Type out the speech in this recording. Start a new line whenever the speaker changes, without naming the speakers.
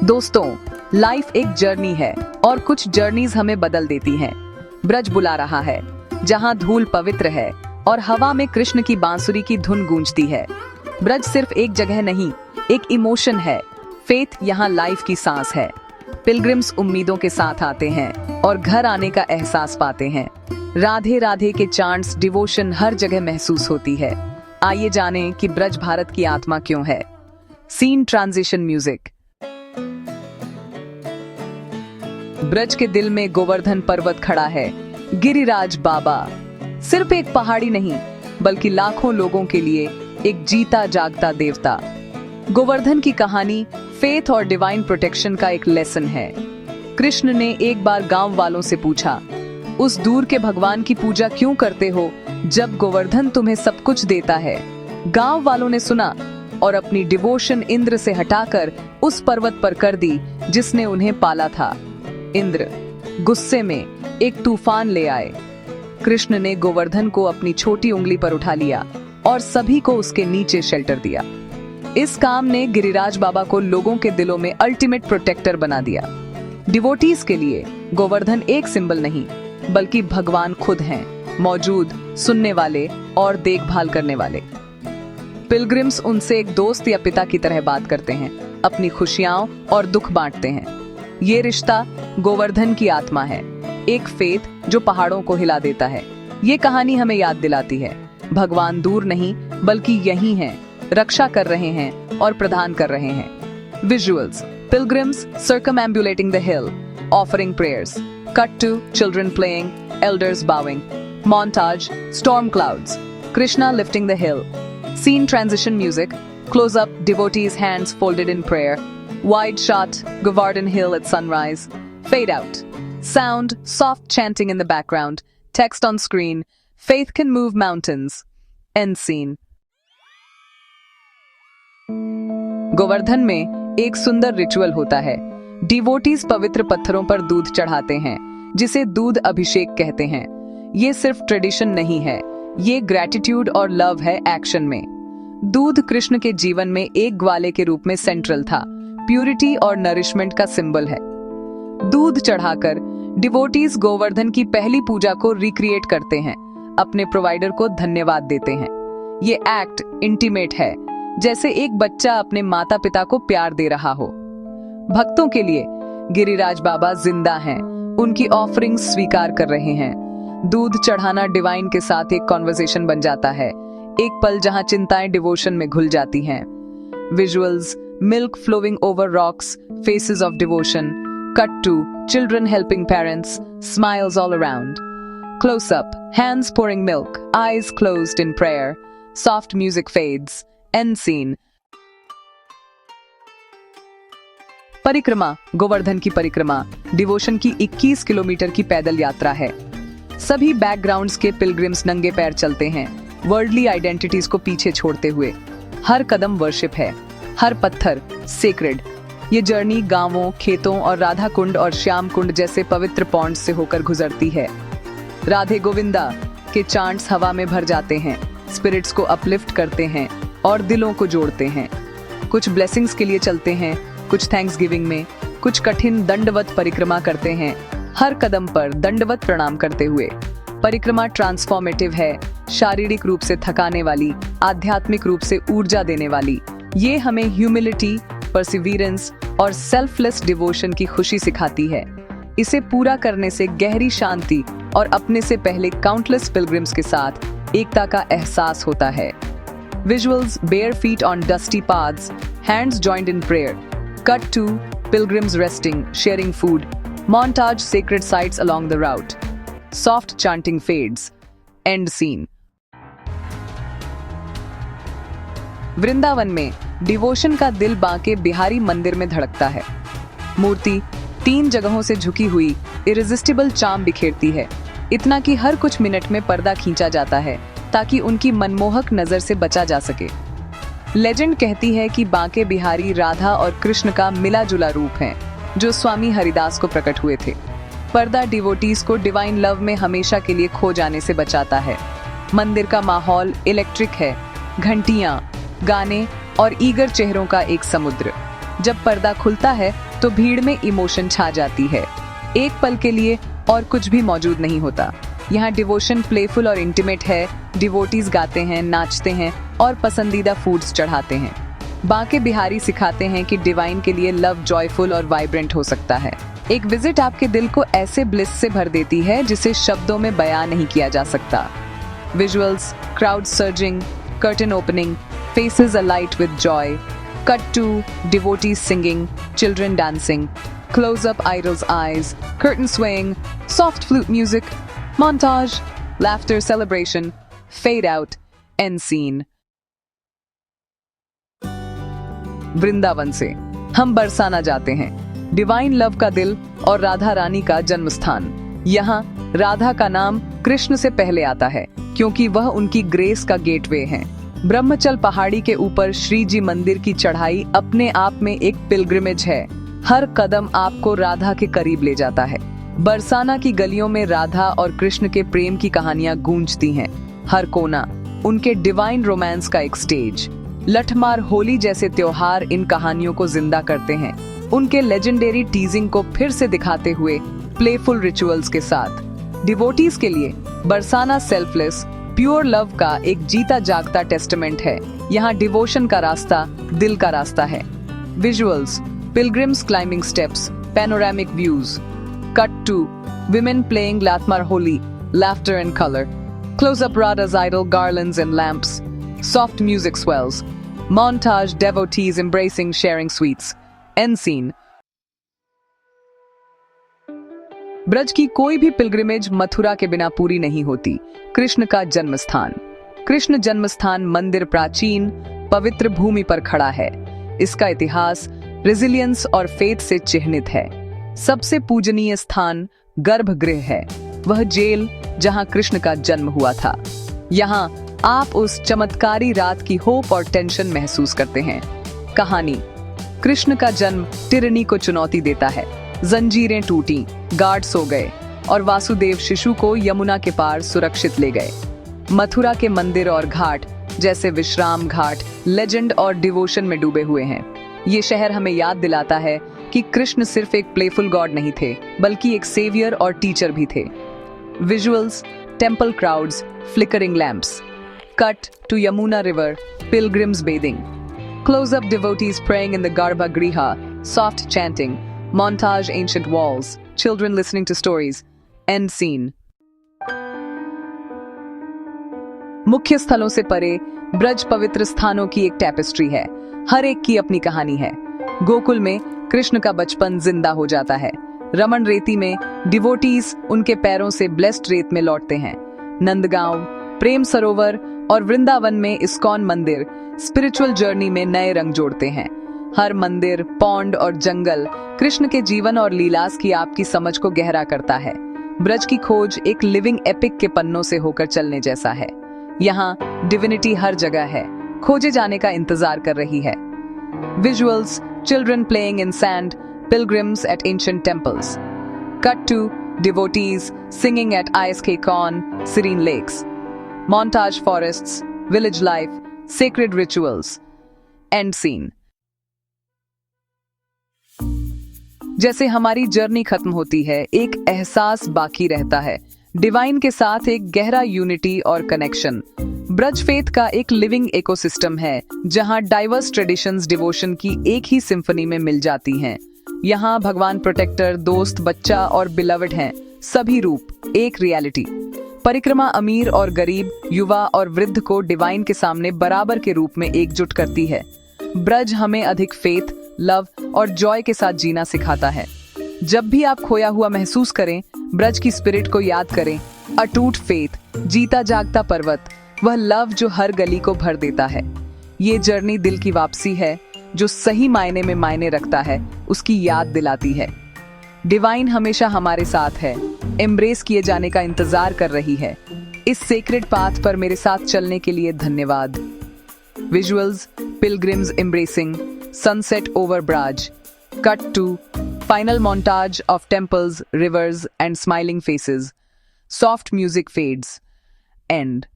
दोस्तों, लाइफ एक जर्नी है और कुछ जर्नीज हमें बदल देती हैं। ब्रज बुला रहा है, जहां धूल पवित्र है और हवा में कृष्ण की बांसुरी की धुन गूंजती है। ब्रज सिर्फ एक जगह नहीं, एक इमोशन है। फेथ यहाँ लाइफ की सांस है। पिलग्रिम्स उम्मीदों के साथ आते हैं और घर आने का एहसास पाते हैं। राधे राधे के चांट्स, डिवोशन हर जगह महसूस होती है। आइए जानें कि ब्रज भारत की आत्मा क्यों है। Scene transition music. ब्रज के दिल में गोवर्धन पर्वत खड़ा है। गिरिराज बाबा सिर्फ एक पहाड़ी नहीं, बल्कि लाखों लोगों के लिए एक जीता जागता देवता। गोवर्धन की कहानी फेथ और डिवाइन प्रोटेक्शन का एक लेसन है। कृष्ण ने एक बार गांव वालों से पूछा, उस दूर के भगवान की पूजा क्यों करते हो जब गोवर्धन तुम्हें सब कुछ देता है। गांव वालों ने सुना और अपनी डिवोशन इंद्र से हटाकर उस पर्वत पर कर दी जिसने उन्हें पाला था। इंद्र गुस्से में एक तूफान ले आए। कृष्ण ने गोवर्धन को अपनी छोटी उंगली पर उठा लिया और सभी को उसके नीचे शेल्टर दिया। इस काम ने गिरिराज बाबा को लोगों के दिलों में अल्टीमेट प्रोटेक्टर बना दिया। डिवोटीज के लिए गोवर्धन एक सिंबल नहीं, बल्कि भगवान खुद हैं, मौजूद, सुनने वाले और देखभाल करने वाले। पिलग्रिम्स उनसे एक दोस्त या पिता की तरह बात करते हैं, अपनी खुशियां और दुख बांटते हैं। ये रिश्ता गोवर्धन की आत्मा है, एक फेथ जो पहाड़ों को हिला देता है। ये कहानी हमें याद दिलाती है, भगवान दूर नहीं बल्कि यहीं हैं, रक्षा कर रहे हैं और प्रदान कर रहे हैं। Visuals: pilgrims circumambulating the hill, offering prayers. Cut to children playing, elders bowing. Montage: storm clouds, Krishna lifting the hill. Scene transition music, close up, devotees' hands folded in prayer. Wide shot, Govardhan Hill at sunrise. Fade out. Sound, soft chanting in the background. Text on screen, faith can move mountains. End scene. Govardhan में एक सुंदर ritual होता है। Devotees पवित्र पत्थरों पर दूध चढ़ाते हैं, जिसे दूध अभिषेक कहते हैं। ये सिर्फ ट्रेडिशन नहीं है, ये ग्रैटिट्यूड और लव है एक्शन में। दूध कृष्ण के जीवन में एक ग्वाले के रूप में सेंट्रल था, प्यूरिटी और नरिशमेंट का सिंबल है। दूध चढ़ाकर डिवोटीज गोवर्धन की पहली पूजा को रिक्रिएट करते हैं, अपने प्रोवाइडर को धन्यवाद देते हैं। ये एक्ट इंटीमेट है, जैसे एक बच्चा अपने माता पिता को प्यार दे रहा हो। भक्तों के लिए गिरिराज बाबा जिंदा हैं, उनकी ऑफरिंग्स स्वीकार कर रहे हैं। दूध चढ़ाना डिवाइन के साथ एक कॉन्वर्सेशन बन जाता है, एक पल जहां चिंताएं डिवोशन में घुल जाती हैं। Visuals: milk flowing over rocks, faces of devotion. Cut to children helping parents, smiles all around. Close up, hands pouring milk, eyes closed in prayer. Soft music fades. End scene. परिक्रमा: गोवर्धन की परिक्रमा devotion की 21 kilometre की पैदल यात्रा है। सभी backgrounds के पिलग्रिम्स नंगे पैर चलते हैं, वर्ल्डली आइडेंटिटीज को पीछे छोड़ते हुए। हर कदम वर्शिप है, हर पत्थर सेक्रेड। ये जर्नी गांवों, खेतों और राधा कुंड और श्याम कुंड जैसे पवित्र पॉन्ड से होकर गुजरती है। राधे गोविंदा के चांट्स हवा में भर जाते हैं, स्पिरिट्स को अपलिफ्ट करते हैं और दिलों को जोड़ते हैं। कुछ ब्लेसिंग्स के लिए चलते हैं, कुछ थैंक्स गिविंग में, कुछ कठिन दंडवत परिक्रमा करते हैं, हर कदम पर दंडवत प्रणाम करते हुए। परिक्रमा ट्रांसफॉर्मेटिव है, शारीरिक रूप से थकाने वाली, आध्यात्मिक रूप से ऊर्जा देने वाली। ये हमें ह्यूमिलिटी, परसिवियरेंस और सेल्फलेस डिवोशन की खुशी सिखाती है। इसे पूरा करने से गहरी शांति और अपने से पहले काउंटलेस पिलग्रिम्स के साथ एकता का एहसास होता है। Visuals: bare feet on dusty paths, hands joined in prayer. Cut to pilgrims resting, sharing food. Montage: sacred sites along the route. Soft chanting fades. End scene. Vrindavan में डिवोशन का दिल बांके बिहारी मंदिर में धड़कता है। मूर्ति 3 जगहों से झुकी हुई इरेजिस्टिबल चार्म बिखेरती है, इतना कि हर कुछ मिनट में पर्दा खींचा जाता है ताकि उनकी मनमोहक नजर से बचा जा सके। लेजेंड कहती है कि बांके बिहारी राधा और कृष्ण का मिला जुला रूप है, जो स्वामी हरिदास को प्रकट हुए थे। पर्दा डिवोटीज को डिवाइन लव में हमेशा के लिए खो जाने से बचाता है। मंदिर का माहौल इलेक्ट्रिक है, घंटियां, गाने और ईगर चेहरों का एक समुद्र। जब पर्दा खुलता है तो भीड़ में इमोशन छा जाती है। एक पल के लिए और कुछ भी मौजूद नहीं होता। यहाँ डिवोशन प्लेफुल और इंटीमेट है। डिवोटीज गाते हैं, नाचते हैं और पसंदीदा फूड्स चढ़ाते हैं। बांके बिहारी सिखाते हैं कि डिवाइन के लिए लव जॉयफुल और वाइब्रेंट हो सकता है। एक विजिट आपके दिल को ऐसे ब्लिस से भर देती है जिसे शब्दों में बयां नहीं किया जा सकता। Visuals, crowd surging, curtain opening, faces alight with joy, cut to devotees singing, children dancing, close up idols' eyes, curtain swaying, soft flute music, montage, laughter, celebration, fade out, end scene. Vrindavan से हम बरसाना जाते हैं, divine love का दिल और राधा रानी का जन्म स्थान। यहाँ राधा का नाम कृष्ण से पहले आता है क्योंकि वह उनकी ग्रेस का गेटवे है। ब्रह्मचल पहाड़ी के ऊपर श्री जी मंदिर की चढ़ाई अपने आप में एक पिलग्रिमेज है। हर कदम आपको राधा के करीब ले जाता है। बरसाना की गलियों में राधा और कृष्ण के प्रेम की कहानियां गूंजती हैं। हर कोना उनके डिवाइन रोमांस का एक स्टेज। लठमार होली जैसे त्योहार इन कहानियों को जिंदा करते हैं, उनके लेजेंडरी टीजिंग को फिर से दिखाते हुए प्लेफुल रिचुअल्स के साथ। डिवोटीज के लिए बरसाना सेल्फलेस प्योर लव का एक जीता जागता टेस्टामेंट है। यहाँ डिवोशन का रास्ता दिल का रास्ता है। Visuals, pilgrims climbing steps, panoramic views, cut to women playing Latmar Holi, laughter and color, close up Radha's idol, garlands and lamps, soft music swells, montage, devotees embracing, sharing sweets, end scene. Braj की कोई भी pilgrimage Mathura के बिना पूरी नहीं होती। कृष्ण का जन्म स्थान। कृष्ण जन्म स्थान मंदिर प्राचीन पवित्र भूमि पर खड़ा है। इसका इतिहास रेजिलियंस और फेथ से चिह्नित है। सबसे पूजनीय स्थान गर्भगृह है, वह जेल जहां कृष्ण का जन्म हुआ था। यहाँ आप उस चमत्कारी रात की होप और टेंशन महसूस करते हैं। कहानी, कृष्ण का जन्म टिरनी को चुनौती देता है। जंजीरें टूटी, गार्ड सो गए और वासुदेव शिशु को यमुना के पार सुरक्षित ले गए। मथुरा के मंदिर और घाट जैसे विश्राम घाट लेजेंड और डिवोशन में डूबे हुए हैं। ये शहर हमें याद दिलाता है कि कृष्ण सिर्फ एक प्लेफुल गॉड नहीं थे, बल्कि एक सेवियर और टीचर भी थे। Visuals, temple crowds, flickering lamps, cut to Yamuna river, pilgrims bathing, close up devotees praying in the garbhagriha, soft chanting, montage, ancient walls, children listening to stories, end scene. मुख्य स्थलों से परे ब्रज पवित्र स्थानों की एक टैपेस्ट्री है। हर एक की अपनी कहानी है। गोकुल में कृष्ण का बचपन जिंदा हो जाता है। रमन रेती में डिवोटीज उनके पैरों से ब्लेस्ड रेत में लौटते हैं। नंदगांव, प्रेम सरोवर और वृंदावन में इस्कॉन मंदिर स्पिरिचुअल जर्नी में नए रंग जोड़ते हैं। हर मंदिर, पौंड और जंगल कृष्ण के जीवन और लीलास की आपकी समझ को गहरा करता है। ब्रज की खोज एक लिविंग एपिक के पन्नों से होकर चलने जैसा है। यहाँ डिविनिटी हर जगह है, खोजे जाने का इंतजार कर रही है। Visuals, children playing in sand, pilgrims at ancient temples, cut to devotees singing at ISKCON, serene lakes, montage forests, village life, sacred rituals, end scene. जैसे हमारी जर्नी खत्म होती है, एक एहसास बाकी रहता है, डिवाइन के साथ एक गहरा यूनिटी और कनेक्शन। ब्रज फेथ का एक लिविंग इकोसिस्टम है जहां डाइवर्स ट्रेडिशंस डिवोशन की एक ही सिम्फनी में मिल जाती हैं। यहाँ भगवान प्रोटेक्टर, दोस्त, बच्चा और बिलवड हैं, सभी रूप एक रियलिटी। परिक्रमा अमीर और गरीब, युवा और वृद्ध को डिवाइन के सामने बराबर के रूप में एकजुट करती है। ब्रज हमें अधिक फेथ, लव और जॉय के साथ जीना सिखाता है। जब भी आप खोया हुआ महसूस करें, ब्रज की स्पिरिट को याद करें। अटूट फेथ, जीता जागता पर्वत, वह लव जो हर गली को भर देता है। ये जर्नी दिल की वापसी है, जो सही मायने में मायने रखता है, उसकी याद दिलाती है। डिवाइन हमेशा हमारे साथ है, एम्ब्रेस किए जाने का इंतजार कर रही है। इस सेक्रेड पाथ पर मेरे साथ चलने के लिए धन्यवाद। Visuals, pilgrims embracing, sunset over Braj, cut to final montage of temples, rivers and smiling faces, soft music fades, end.